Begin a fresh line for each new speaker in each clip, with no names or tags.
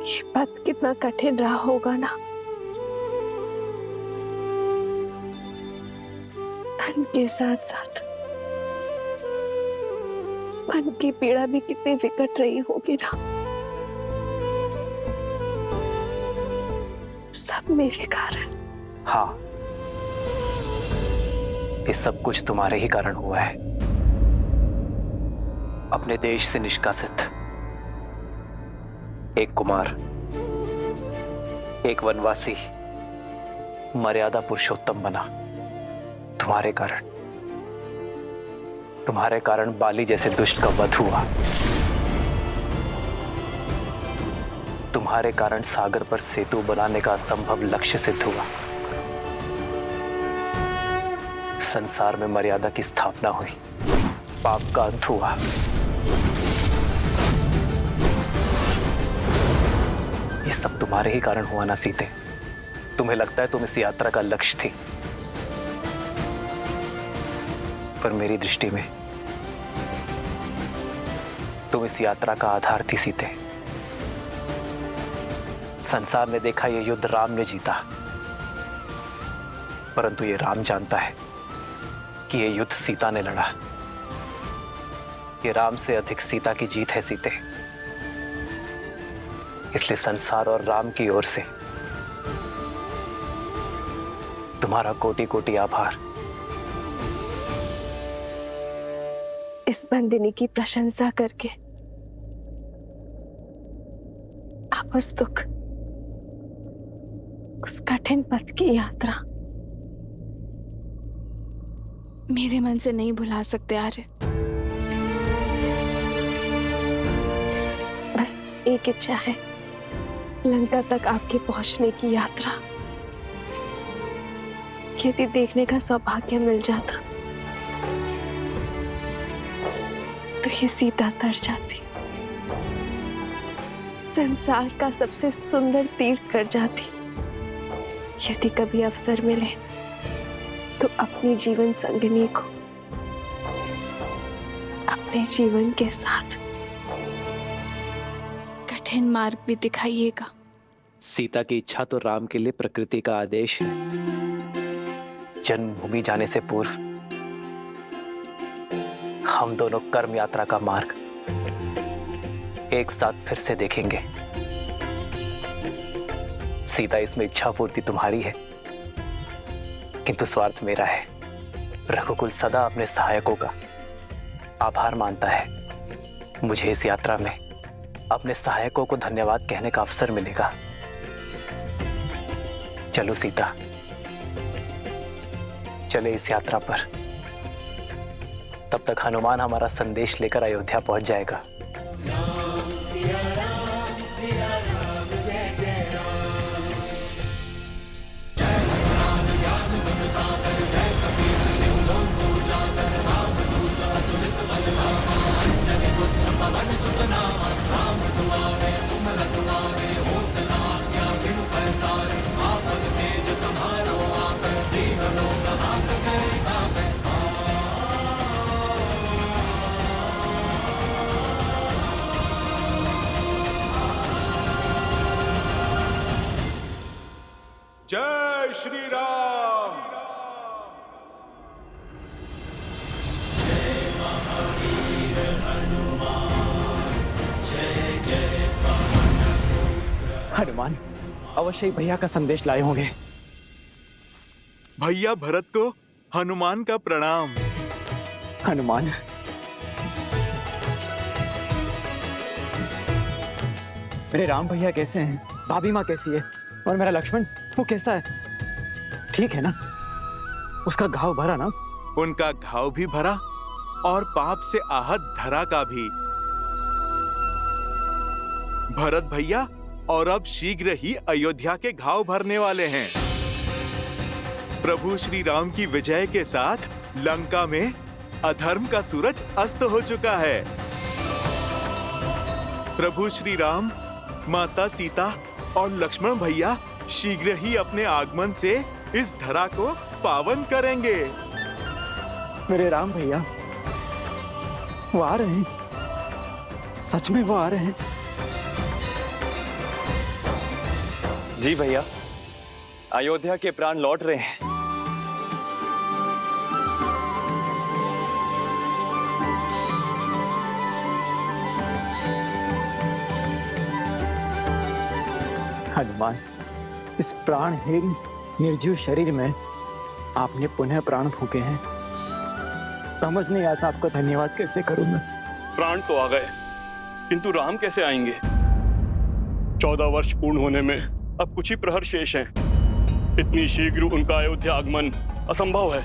ये पथ कितना कठिन रहा होगा ना। धन के साथ साथ मन की पीड़ा भी कितनी विकट रही होगी ना। सब मेरे कारण।
हाँ, ये सब कुछ तुम्हारे ही कारण हुआ है। अपने देश से निष्कासित एक कुमार, एक वनवासी मर्यादा पुरुषोत्तम बना तुम्हारे कारण। तुम्हारे कारण बाली जैसे दुष्ट का वध हुआ। तुम्हारे कारण सागर पर सेतु बनाने का असंभव लक्ष्य सिद्ध हुआ। संसार में मर्यादा की स्थापना हुई, पाप का अंत हुआ। ये सब तुम्हारे ही कारण हुआ ना सीते। तुम्हें लगता है तुम इस यात्रा का लक्ष्य थी, पर मेरी दृष्टि में तुम इस यात्रा का आधार थी सीते। संसार ने देखा यह युद्ध राम ने जीता, परंतु ये राम जानता है कि यह युद्ध सीता ने लड़ा। ये राम से अधिक सीता की जीत है सीते। इसलिए संसार और राम की ओर से तुम्हारा कोटि कोटि आभार।
इस बंदिनी की प्रशंसा करके आप उस दुख, उस कठिन पथ की यात्रा मेरे मन से नहीं भुला सकते आर्य। बस एक इच्छा है, लंका तक आपके पहुंचने की यात्रा यदि देखने का सौभाग्य मिल जाता तो ये सीता तर जाती, संसार का सबसे सुंदर तीर्थ कर जाती। यदि कभी अवसर मिले तो अपनी जीवन संगिनी को अपने जीवन के साथ कठिन मार्ग भी दिखाइएगा।
सीता की इच्छा तो राम के लिए प्रकृति का आदेश है। जन्मभूमि जाने से पूर्व हम दोनों कर्म यात्रा का मार्ग एक साथ फिर से देखेंगे। सीता, इसमें इच्छा पूर्ति तुम्हारी है, किंतु स्वार्थ मेरा है। रघुकुल सदा अपने सहायकों का आभार मानता है। मुझे इस यात्रा में अपने सहायकों को धन्यवाद कहने का अवसर मिलेगा। चलो सीता, चले इस यात्रा पर। तब तक हनुमान हमारा संदेश लेकर अयोध्या पहुंच जाएगा।
जय श्री राम।
जय महावीर हनुमान, जय जय
हनुमान अवश्य ही भैया का संदेश लाए होंगे।
भैया भरत को हनुमान का प्रणाम।
हनुमान, मेरे राम भैया कैसे हैं? भाभी माँ कैसी है? और मेरा लक्ष्मण, वो कैसा है? ठीक है ना? उसका घाव भरा ना?
उनका घाव भी भरा और पाप से आहत धरा का भी। भरत भैया और अब शीघ्र ही अयोध्या के घाव भरने वाले हैं। प्रभु श्री राम की विजय के साथ लंका में अधर्म का सूरज अस्त हो चुका है। प्रभु श्री राम, माता सीता और लक्ष्मण भैया शीघ्र ही अपने आगमन से इस धरा को पावन करेंगे।
मेरे राम भैया वो आ रहे हैं, सच में वो आ रहे हैं। जी भैया, अयोध्या के प्राण लौट रहे हैं। हनुमान, इस प्राणहीन निर्जीव शरीर में आपने पुनः प्राण फूके हैं। समझ नहीं आता आपका धन्यवाद कैसे करूं मैं।
प्राण तो आ गए, किंतु राम कैसे आएंगे? 14 वर्ष पूर्ण होने में अब कुछ ही प्रहर शेष हैं। इतनी शीघ्र उनका अयोध्या आगमन असंभव है।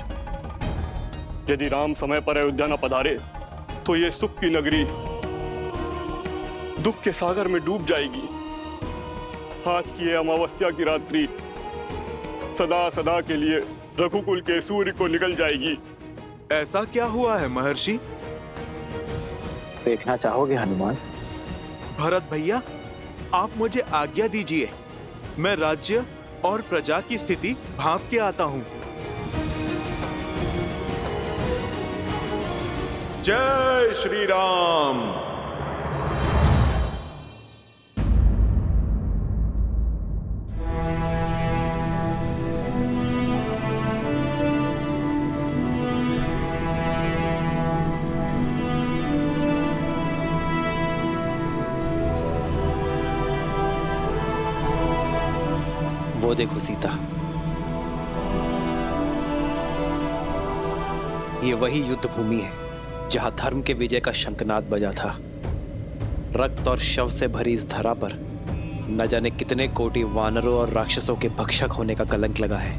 यदि राम समय पर अयोध्या न पधारे तो ये सुख की नगरी दुख के सागर में डूब जाएगी। आज की ये अमावस्या की रात्रि सदा सदा के लिए रघुकुल के सूर्य को निकल जाएगी।
ऐसा क्या हुआ है महर्षि?
देखना चाहोगे हनुमान?
भरत भैया, आप मुझे आज्ञा दीजिए, मैं राज्य और प्रजा की स्थिति भांप के आता हूँ। जय श्री राम।
वो देखो सीता, ये वही युद्ध भूमि है जहां धर्म के विजय का शंखनाद बजा था। रक्त और शव से भरी इस धरा पर न जाने कितने कोटि वानरों और राक्षसों के भक्षक होने का कलंक लगा है।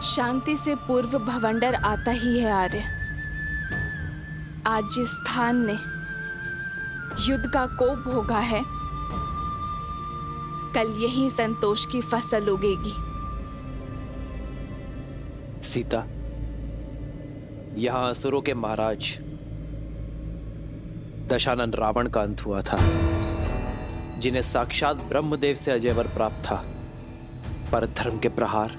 शांति से पूर्व भवंडर आता ही है आर्य। आज जिस स्थान ने युद्ध का कोप भोगा है, कल यही संतोष की फसल उगेगी।
सीता, यहां असुरों के महाराज दशानन रावण का अंत हुआ था, जिन्हें साक्षात ब्रह्मदेव से अजय वर प्राप्त था, पर धर्म के प्रहार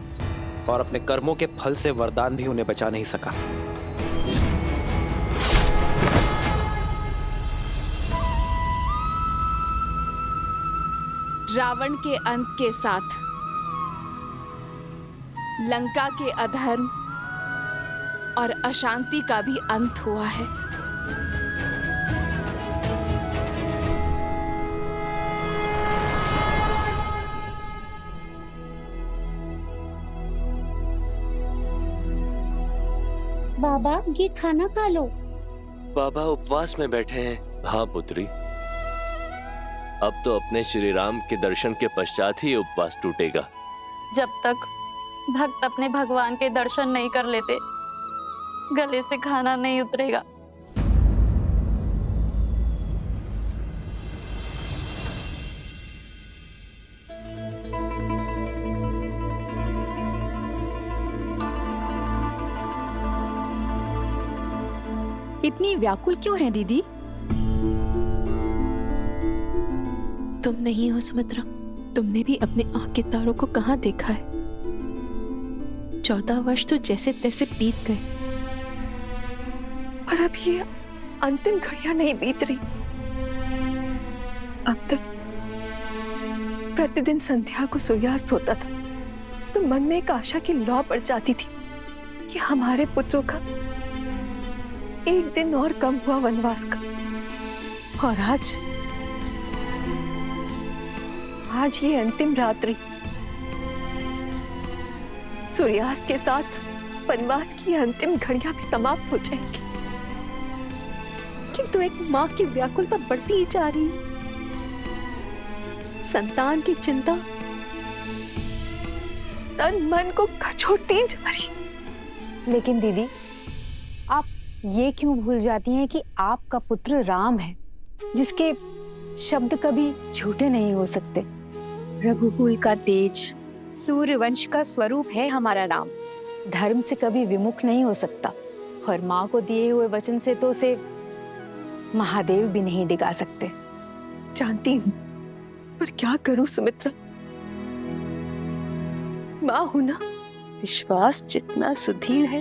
और अपने कर्मों के फल से वरदान भी उन्हें बचा नहीं सका।
रावण के अंत के साथ लंका के अधर्म और अशांति का भी अंत हुआ है।
बाबा, ये खाना खा लो।
बाबा उपवास में बैठे हैं। हाँ पुत्री, अब तो अपने श्री राम के दर्शन के पश्चात ही उपवास टूटेगा।
जब तक भक्त अपने भगवान के दर्शन नहीं कर लेते, गले से खाना नहीं उतरेगा।
इतनी व्याकुल क्यों है दीदी?
तुम नहीं हो सुमित्रा, तुमने भी अपने आंख के तारों को कहाँ देखा है? 14 वर्ष तो जैसे तैसे बीत गए, और अब ये अंतिम घड़ियां नहीं बीत रही। अब तक प्रतिदिन संध्या को सूर्यास्त होता था तो मन में एक आशा की लौ पड़ जाती थी कि हमारे पुत्रों का एक दिन और कम हुआ वनवास का। और आज ये अंतिम रात्रि, सूर्यास्त के साथ वनवास की अंतिम घड़ियां भी समाप्त हो जाएंगी, किंतु एक माँ की व्याकुलता बढ़ती ही जा रही है। संतान की चिंता तन मन को कचोटती जा रही।
लेकिन दीदी, आप ये क्यों भूल जाती हैं कि आपका पुत्र राम है, जिसके शब्द कभी झूठे नहीं हो सकते। रघुकुल का तेज, सूर्यवंश का स्वरूप है हमारा राम। धर्म से कभी विमुख नहीं हो सकता, और माँ को दिए हुए वचन से तो उसे महादेव भी नहीं डिगा सकते।
जानती हूँ, पर क्या करूं सुमित्रा, माँ हूं ना।
विश्वास जितना सुदृढ़ है,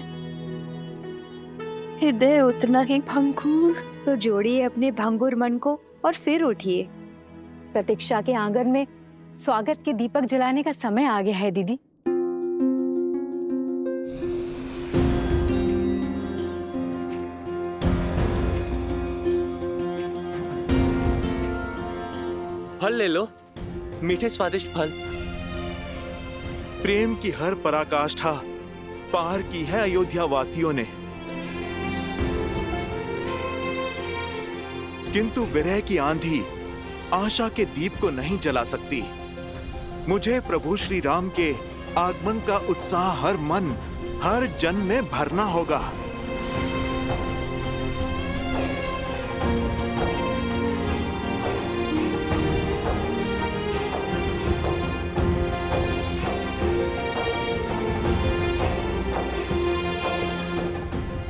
हृदय उतना ही भंगुर।
तो जोड़िए अपने भंगुर मन को और फिर उठिए।
प्रतीक्षा के आंगन में स्वागत के दीपक जलाने का समय आ गया है दीदी।
फल ले लो, मीठे स्वादिष्ट फल।
प्रेम की हर पराकाष्ठा पार की है अयोध्या वासियों ने, किंतु विरह की आंधी आशा के दीप को नहीं जला सकती। मुझे प्रभु श्री राम के आगमन का उत्साह हर मन, हर जन में भरना होगा।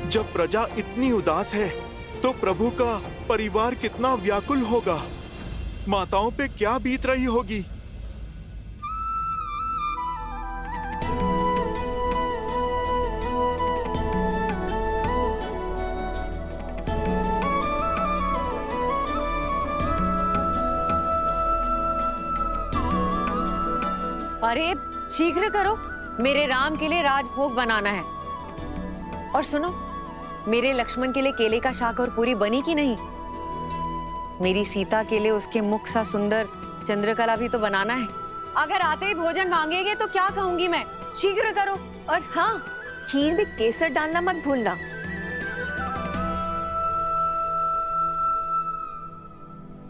जब प्रजा इतनी उदास है तो प्रभु का परिवार कितना व्याकुल होगा, माताओं पे क्या बीत रही होगी।
अरे शीघ्र करो, मेरे राम के लिए राजभोग बनाना है। और सुनो, मेरे लक्ष्मण के लिए केले का शाक और पूरी बनी कि नहीं? मेरी सीता के लिए उसके मुख सा सुंदर चंद्रकला भी तो बनाना है। अगर आते ही भोजन मांगेंगे तो क्या कहूंगी मैं? शीघ्र करो।
और हाँ, खीर में केसर डालना मत भूलना।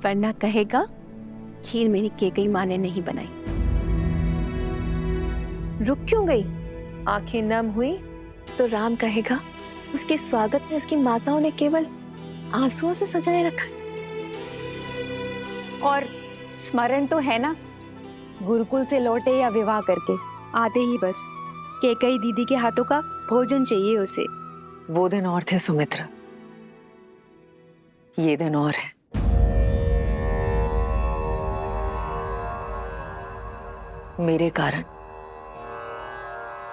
वरना कहेगा खीर मेरी केकई माँ ने नहीं बनाई।
रुक क्यों गई? आंखें नम हुई तो राम कहेगा उसके स्वागत में उसकी माताओं ने केवल आंसुओं से सजाए रखा।
और स्मरण तो है ना, गुरुकुल से लौटे या विवाह करके
आते ही बस केकई दीदी के हाथों का भोजन चाहिए उसे।
वो दिन और थे सुमित्रा, ये दिन और है। मेरे कारण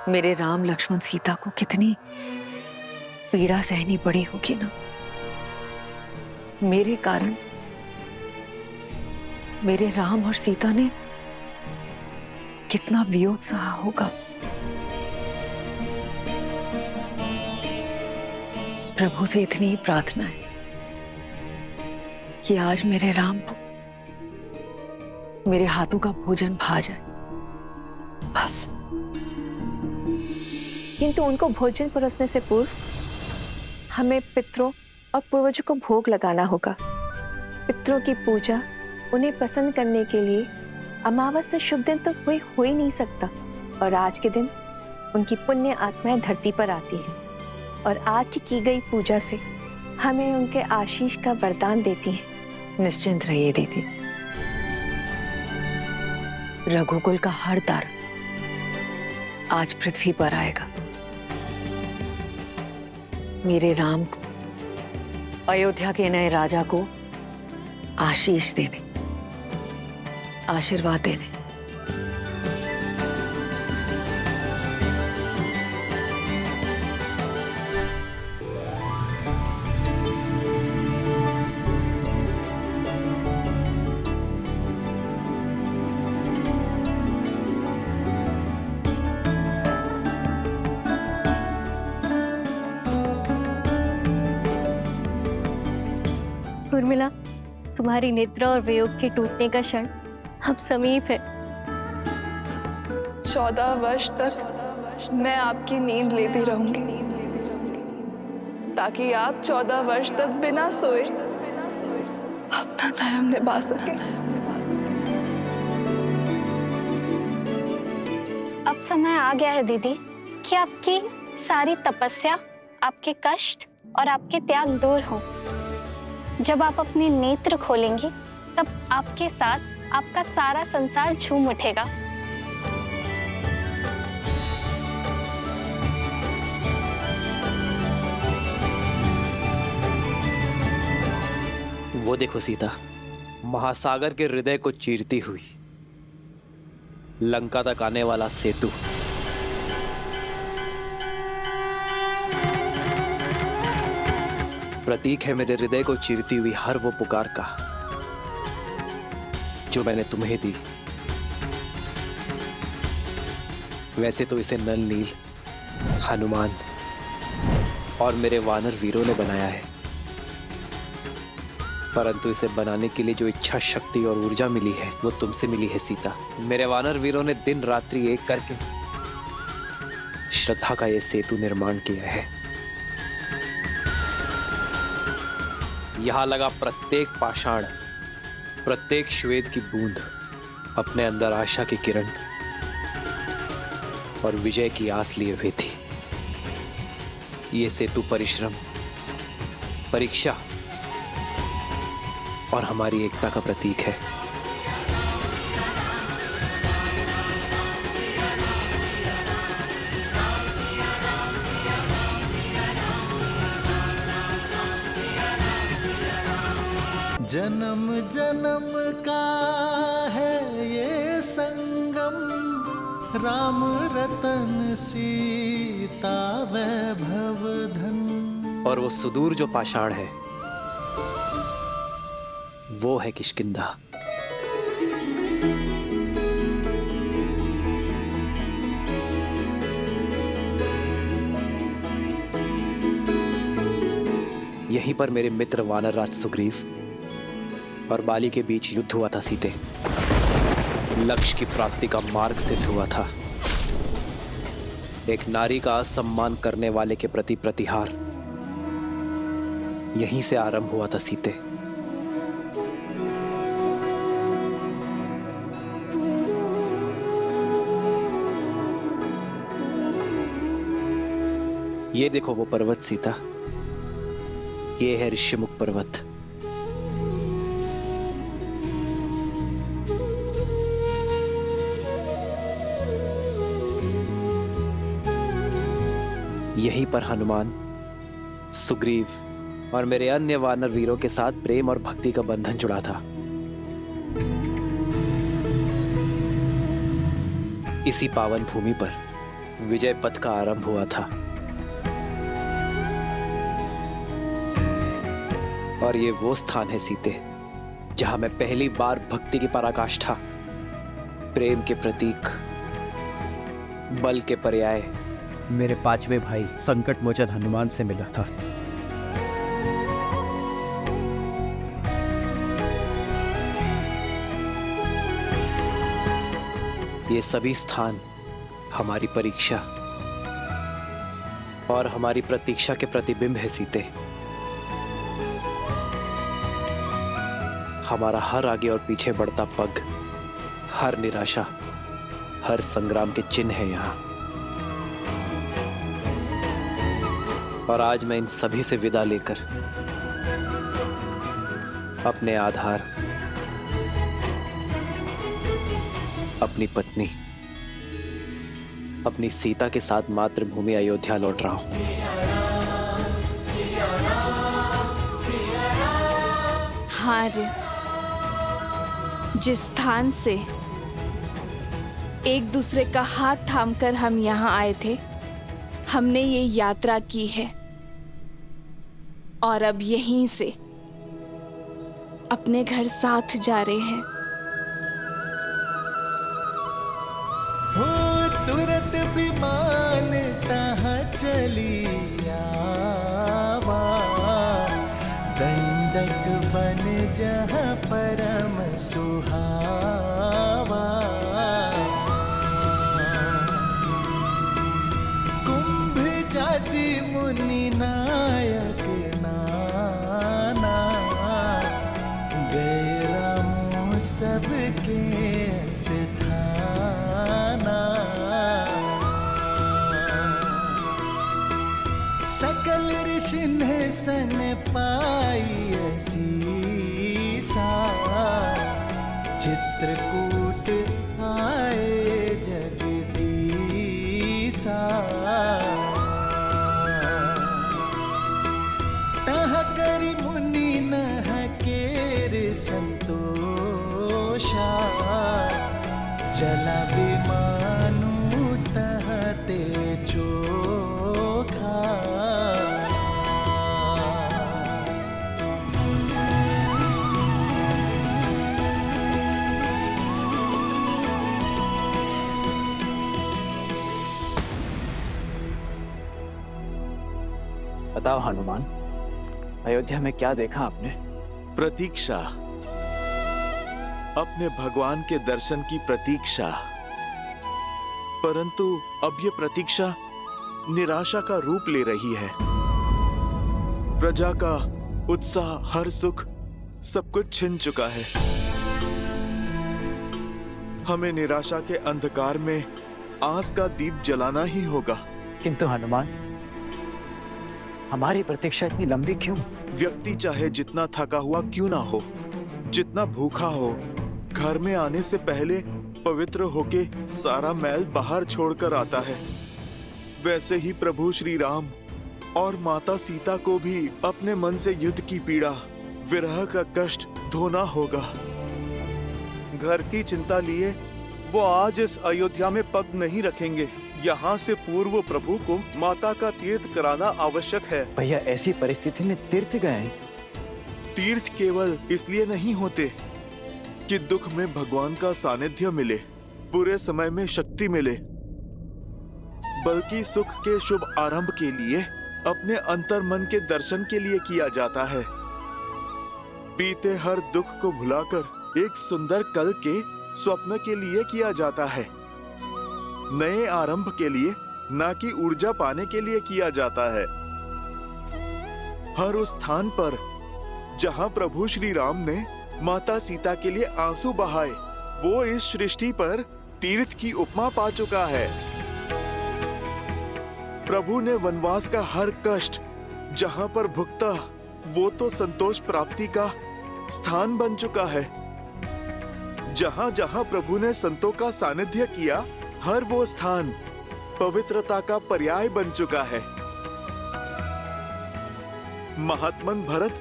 मेरे राम लक्ष्मण सीता को कितनी पीड़ा सहनी पड़ी होगी ना। मेरे कारण मेरे राम और सीता ने कितना वियोग सहा होगा। प्रभु से इतनी ही प्रार्थना है कि आज मेरे राम को मेरे हाथों का भोजन भा जाए, बस।
किंतु उनको भोजन परोसने से पूर्व हमें पितरों और पूर्वजों को भोग लगाना होगा। पितरों की पूजा उन्हें प्रसन्न करने के लिए अमावस से शुभ दिन तो कोई हो ही नहीं सकता, और आज के दिन उनकी पुण्य आत्माएं धरती पर आती हैं, और आज की गई पूजा से हमें उनके आशीष का वरदान देती हैं।
निश्चिंत रहिए दीदी, रघुकुल का हर तारा आज पृथ्वी पर आएगा। मेरे राम को, अयोध्या के नए राजा को आशीष देने, आशीर्वाद देने।
उर्मिला, तुम्हारी निद्रा और वियोग के टूटने का क्षण अब समीप है।
14 वर्ष तक मैं आपकी नींद लेती रहूंगी, ताकि आप 14 वर्ष तक बिना सोए अपना धर्म निभा सके।
अब समय आ गया है दीदी कि आपकी सारी तपस्या, आपके कष्ट और आपके त्याग दूर हो। जब आप अपने नेत्र खोलेंगी तब आपके साथ आपका सारा संसार झूम उठेगा।
वो देखो सीता, महासागर के हृदय को चीरती हुई लंका तक आने वाला सेतु। प्रतीक है मेरे हृदय को चीरती हुई हर वो पुकार का जो मैंने तुम्हें दी। वैसे तो इसे नल नील, हनुमान और मेरे वानर वीरों ने बनाया है, परंतु इसे बनाने के लिए जो इच्छा शक्ति और ऊर्जा मिली है वो तुमसे मिली है सीता। मेरे वानर वीरों ने दिन रात्रि एक करके श्रद्धा का ये सेतु निर्माण किया है। यहां लगा प्रत्येक पाषाण, प्रत्येक श्वेत की बूंद अपने अंदर आशा की किरण और विजय की आस लिए हुए थी। ये सेतु परिश्रम, परीक्षा और हमारी एकता का प्रतीक है।
जन्म जन्म का है ये संगम, राम रतन सीता वैभव धन।
और वो सुदूर जो पाषाण है वो है किष्किंधा। यहीं पर मेरे मित्र वानर राज सुग्रीव और बाली के बीच युद्ध हुआ था सीते। लक्ष्य की प्राप्ति का मार्ग सिद्ध हुआ था। एक नारी का असम्मान करने वाले के प्रति प्रतिहार यहीं से आरंभ हुआ था सीते। ये देखो वो पर्वत सीता, ये है ऋषिमुख पर्वत। यहीं पर हनुमान, सुग्रीव और मेरे अन्य वानर वीरों के साथ प्रेम और भक्ति का बंधन जुड़ा था। इसी पावन भूमि पर विजय पथ का आरंभ हुआ था। और ये वो स्थान है सीते जहां मैं पहली बार भक्ति की पराकाष्ठा, प्रेम के प्रतीक, बल के पर्याय
मेरे पांचवें भाई संकट मोचन हनुमान से मिला था।
ये सभी स्थान हमारी परीक्षा और हमारी प्रतीक्षा के प्रतिबिंब है सीते। हमारा हर आगे और पीछे बढ़ता पग, हर निराशा, हर संग्राम के चिन्ह है यहाँ। और आज मैं इन सभी से विदा लेकर अपने आधार, अपनी पत्नी, अपनी सीता के साथ मातृभूमि अयोध्या लौट रहा हूं।
हाँ रे, जिस स्थान से एक दूसरे का हाथ थामकर हम यहाँ आए थे, हमने ये यात्रा की है और अब यहीं से अपने घर साथ जा रहे हैं।
हो तुरंत विमान तहाँ चली आवा, दंडक बन जहाँ परम सुहावा। कुंभ जाति मुनि नायक नाना, गए रामो सबके स्थाना। सकल ऋषि ने सन पाई सीसा, चित्रकूट आए जगदीसा। तह करी मुनि नह के संतोषा जला विमानु तहते चोखा
बताओ हनुमान, अयोध्या में क्या देखा आपने?
प्रतीक्षा, अपने भगवान के दर्शन की प्रतीक्षा। परंतु अब ये प्रतीक्षा निराशा का रूप ले रही है। प्रजा का उत्साह, हर सुख, सब कुछ छिन चुका है। हमें निराशा के अंधकार में आस का दीप जलाना ही होगा।
किंतु हनुमान, हमारी प्रतीक्षा इतनी लंबी क्यों?
व्यक्ति चाहे जितना थका हुआ क्यों ना हो, जितना भूखा हो, घर में आने से पहले पवित्र होके सारा मैल बाहर छोड़कर आता है। वैसे ही प्रभु श्री राम और माता सीता को भी अपने मन से युद्ध की पीड़ा, विरह का कष्ट धोना होगा।
घर की चिंता लिए वो आज इस अयोध्या में पग नहीं रखेंगे। यहाँ से पूर्व प्रभु को माता का तीर्थ कराना आवश्यक है।
भैया, ऐसी परिस्थिति में तीर्थ गए?
तीर्थ केवल इसलिए नहीं होते कि दुख में भगवान का सानिध्य मिले, बुरे समय में शक्ति मिले, बल्कि सुख के शुभ आरंभ के लिए, अपने अंतर मन के दर्शन के लिए किया जाता है। बीते हर दुख को भुलाकर एक सुंदर कल के स्वप्न के लिए किया जाता है। नए आरंभ के लिए, ना कि ऊर्जा पाने के लिए किया जाता है। हर उस स्थान पर जहां प्रभु श्री राम ने माता सीता के लिए आंसू बहाए, वो इस सृष्टि पर तीर्थ की उपमा पा चुका है। प्रभु ने वनवास का हर कष्ट जहां पर भुगता, वो तो संतोष प्राप्ति का स्थान बन चुका है। जहां जहां प्रभु ने संतों का सानिध्य किया, हर वो स्थान पवित्रता का पर्याय बन चुका है। महात्मन भरत,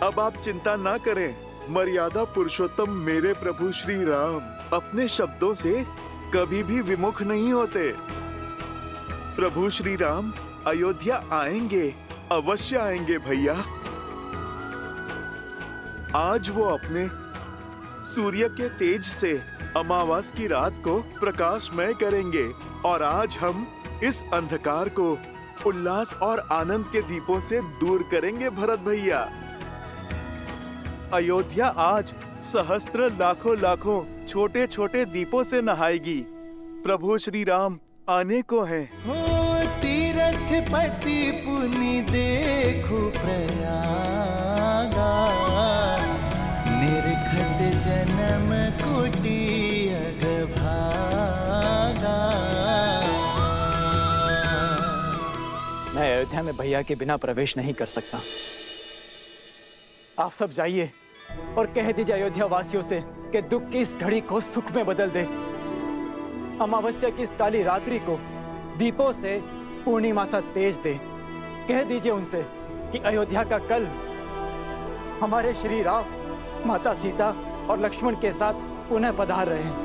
अब आप चिंता ना करें। मर्यादा पुरुषोत्तम मेरे प्रभु श्री राम अपने शब्दों से कभी भी विमुख नहीं होते। प्रभु श्री राम अयोध्या आएंगे, अवश्य आएंगे भैया। आज वो अपने सूर्य के तेज से अमावस की रात को प्रकाशमय करेंगे, और आज हम इस अंधकार को उल्लास और आनंद के दीपों से दूर करेंगे भरत भैया।
अयोध्या आज सहस्त्र लाखों लाखों छोटे छोटे दीपों से नहाएगी। प्रभु श्री राम आने को हैं।
हो तीरथ पति पुनि देखो प्रयागा, निरखत जन्म कोटि अगभागा।
मैं अयोध्या में भैया के बिना प्रवेश नहीं कर सकता। आप सब जाइए और कह दीजिए अयोध्या वासियों से कि दुख की इस घड़ी को सुख में बदल दे। अमावस्या की इस काली रात्रि को दीपों से पूर्णिमा सा तेज दे। कह दीजिए उनसे कि अयोध्या का कल हमारे श्री राम, माता सीता और लक्ष्मण के साथ पुनः पधार रहे हैं।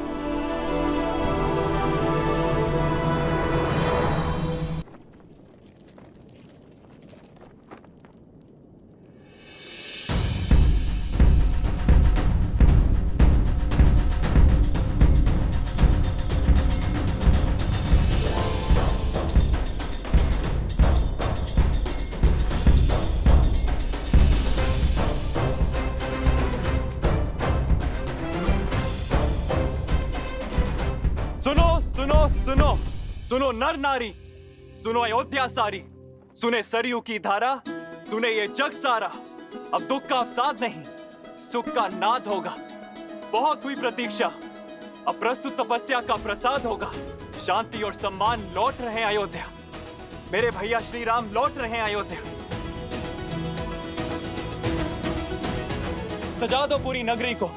सुनो नर नारी, सुनो अयोध्या सारी, सुने सरयू की धारा, सुने ये जग सारा। अब दुख का अवसाद नहीं, सुख का नाद होगा। बहुत हुई प्रतीक्षा, अब प्रस्तुत तपस्या का प्रसाद होगा। शांति और सम्मान लौट रहे हैं अयोध्या। मेरे भैया श्री राम लौट रहे हैं अयोध्या। सजा दो पूरी नगरी को,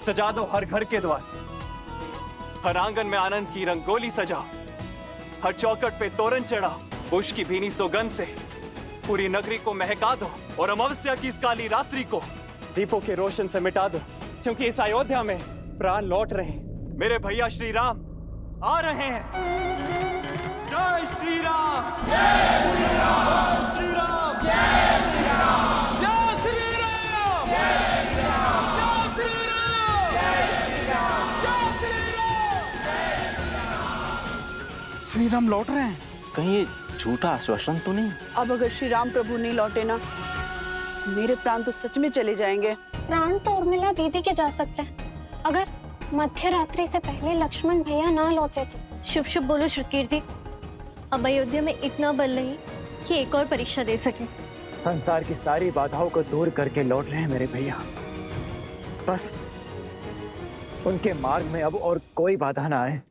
सजा दो हर घर के द्वार, हर आंगन में आनंद की रंगोली सजाओ, हर चौखट पे तोरण चढ़ाओ। पुष्प की भीनी सुगंध से पूरी नगरी को महका दो और अमावस्या की इस काली रात्रि को दीपों के रोशन से मिटा दो, क्योंकि इस अयोध्या में प्राण लौट रहे हैं। मेरे भैया श्री राम आ रहे हैं। जय श्री राम, जय श्री राम, श्री राम, जय श्री राम, जय श्री राम, जय श्री राम, जय श्री राम, जय श्री राम, जय श्री राम।
श्री राम लौट रहे हैं।
कहीं ये झूठा आश्वासन तो नहीं?
अब अगर श्री राम प्रभु नहीं लौटे ना, मेरे प्राण तो सच में चले जाएंगे।
प्राण तो उर्मिला दीदी के जा सकते हैं, अगर मध्य रात्रि से पहले लक्ष्मण भैया ना लौटे तो।
शुभ शुभ बोलो श्रुतकीर्ति। अब अयोध्या में इतना बल नहीं कि एक और परीक्षा दे सके।
संसार की सारी बाधाओं को दूर करके लौट रहे हैं मेरे भैया। बस उनके मार्ग में अब और कोई बाधा ना आए।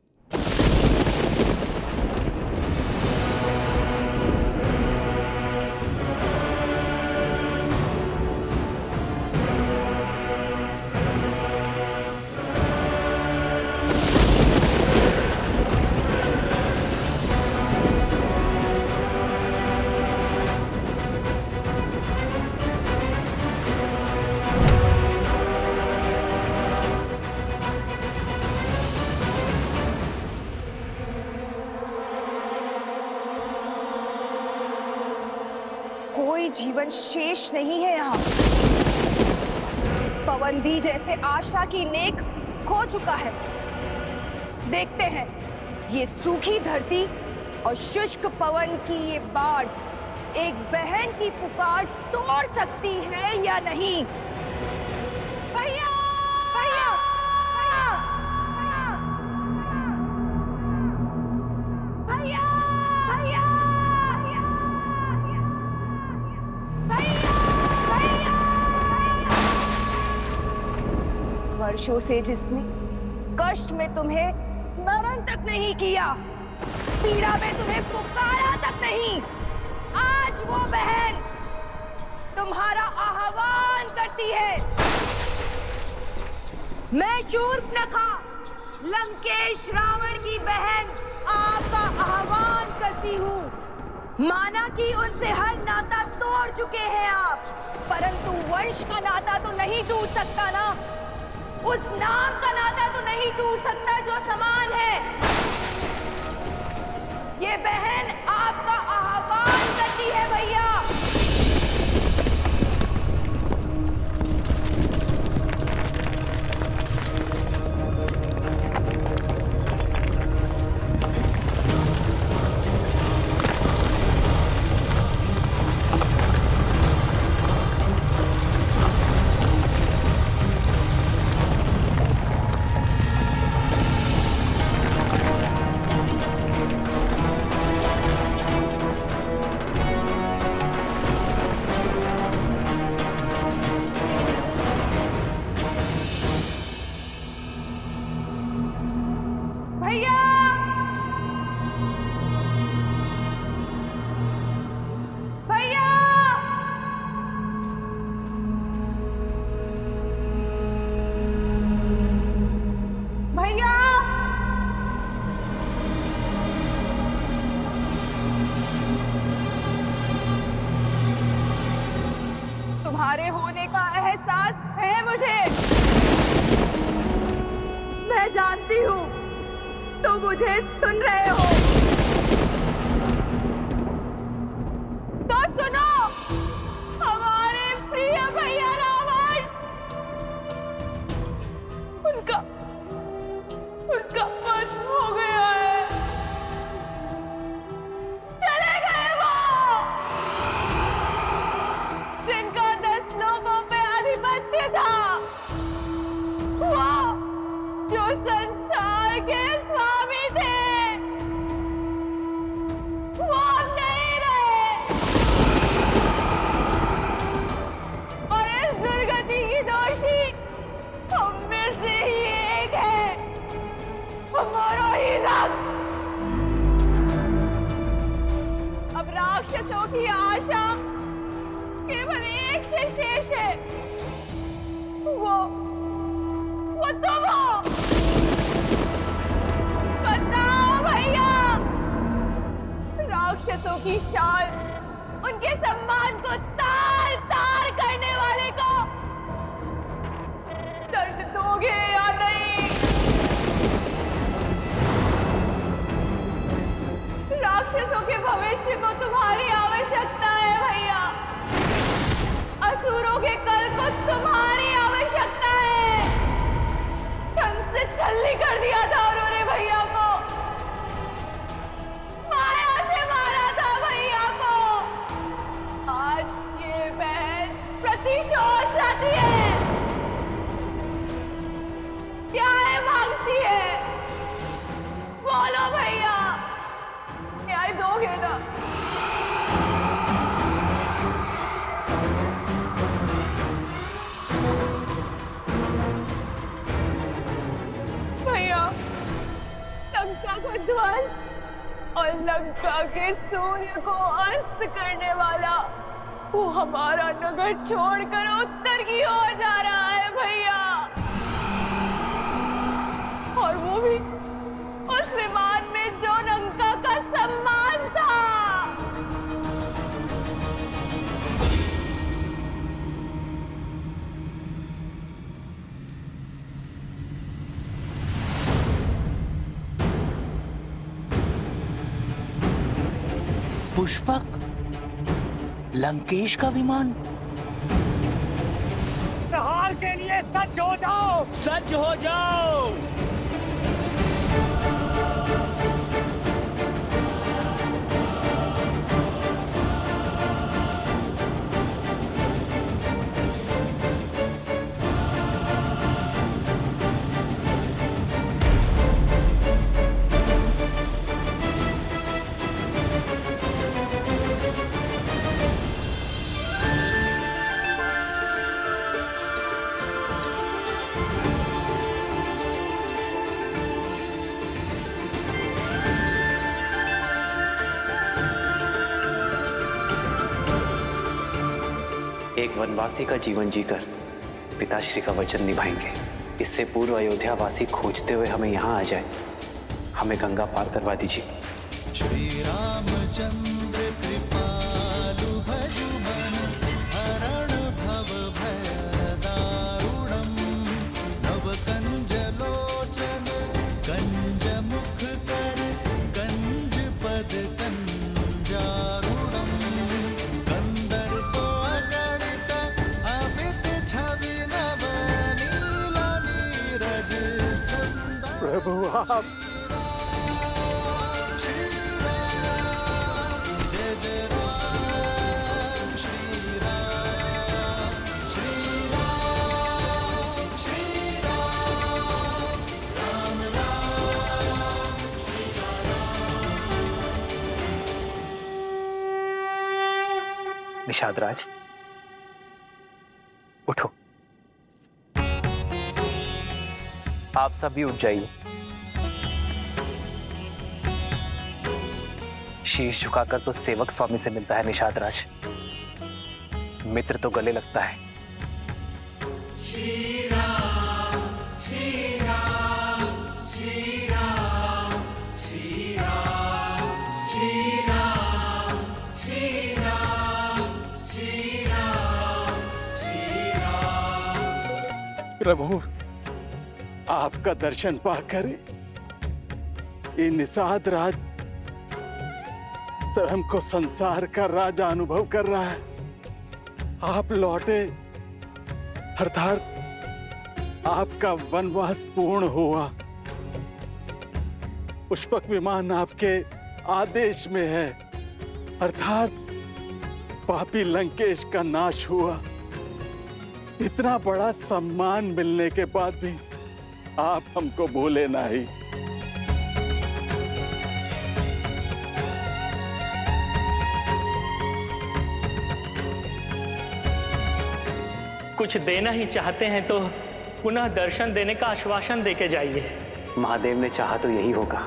कोई जीवन शेष नहीं है यहाँ। पवन भी जैसे आशा की नेक खो चुका है। देखते हैं ये सूखी धरती और शुष्क पवन की ये बाढ़ एक बहन की पुकार तोड़ सकती है या नहीं। भैया, भैया, भैया, भैया, वर्षों से जिसने कष्ट में तुम्हें स्मरण तक नहीं किया, पीड़ा में तुम्हें पुकारा तक नहीं, आज वो बहन तुम्हारा आह्वान करती है। मैं शूर्पणखा, लंकेश रावण की बहन, आपका आह्वान करती हूँ। माना कि उनसे हर नाता तोड़ चुके हैं आप, परंतु वंश का नाता तो नहीं टूट सकता ना। उस नाम का नाता तो नहीं टूट सकता जो समान है। ये बहन आपका आह्वान करती है भैया। तुम्हारे होने का एहसास है मुझे। मैं जानती हूँ तुम मुझे सुन रहे हो। तो सुनो, हमारे प्रिय भैया रावण, उनका वध हो गया है। चले गए वो जिनका 10 लोगों पे आधिपत्य था, वो जो संसार के स्वामी थे, वो अब नहीं रहे। और इस दुर्गति की दोषी हम में से ही एक है, हमारा ही रक्त। अब राक्षसों की आशा केवल एक से शेष है, वो तुम हो। बताओ भैया, राक्षसों की शान, उनके सम्मान को तार तार करने वाले को
दिया था उन्होंने भैया को, माया से मारा था भैया को। आज ये बहन प्रतिशोध चाहती है, क्या है मांगती है? बोलो भैया, न्याय दोगे ना? भैया, लंका को ध्वस्त और लंका के सूर्य को अस्त करने वाला वो हमारा नगर छोड़कर उत्तर की ओर जा रहा है भैया, और वो भी उस विमान में जो लंका का सम्मान था।
पुष्पक, लंकेश का विमान।
प्रहार के लिए सज्ज हो जाओ,
सज्ज हो जाओ।
एक वनवासी का जीवन जीकर पिताश्री का वचन निभाएंगे। इससे पूर्व अयोध्या वासी खोजते हुए हमें यहाँ आ जाए। हमें गंगा पार करवा दीजिए।
श्री रामचंद्र कृपालु भजु मन हरण भव भय दारुणम नव कंज लोचन कंज मुख कर कंज पद कंजारुणम कंदर्प गणित अमित छवि नव नील नीरज सुंदर।
प्रभु आप
निषाद राज, उठो। आप सब भी उठ जाइए। शीश झुकाकर तो सेवक स्वामी से मिलता है निषाद राज, मित्र तो गले लगता है।
श्री राम श्री राम श्री राम श्री राम श्री राम श्री राम श्री राम श्री राम।
प्रभु, आपका दर्शन पाकर ये निषाद राज स्वयं को संसार का राजा अनुभव कर रहा है। आप लौटे अर्थात आपका वनवास पूर्ण हुआ। पुष्पक विमान आपके आदेश में है, अर्थात पापी लंकेश का नाश हुआ। इतना बड़ा सम्मान मिलने के बाद भी आप हमको भूले नहीं।
कुछ देना ही चाहते हैं तो पुनः दर्शन देने का आश्वासन देके जाइए।
महादेव ने चाहा तो यही होगा।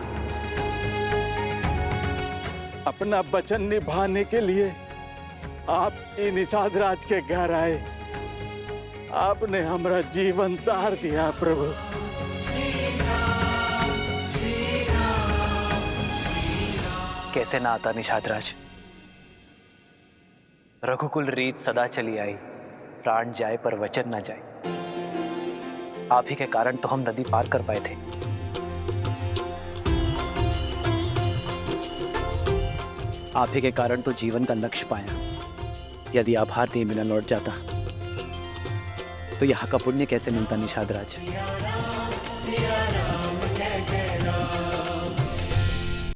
अपना वचन निभाने के लिए आप निषाद राज के घर आए। आपने हमारा जीवन तार दिया प्रभु।
कैसे ना आता निषाद राज। रघुकुल रीत सदा चली आई, प्राण जाए पर वचन ना जाए। आप ही के कारण तो हम नदी पार कर पाए थे।
आप ही के कारण तो जीवन का लक्ष्य पाया। यदि आभार नहीं मिला लौट जाता तो यहाँ का पुण्य कैसे मिलता निषाद राज।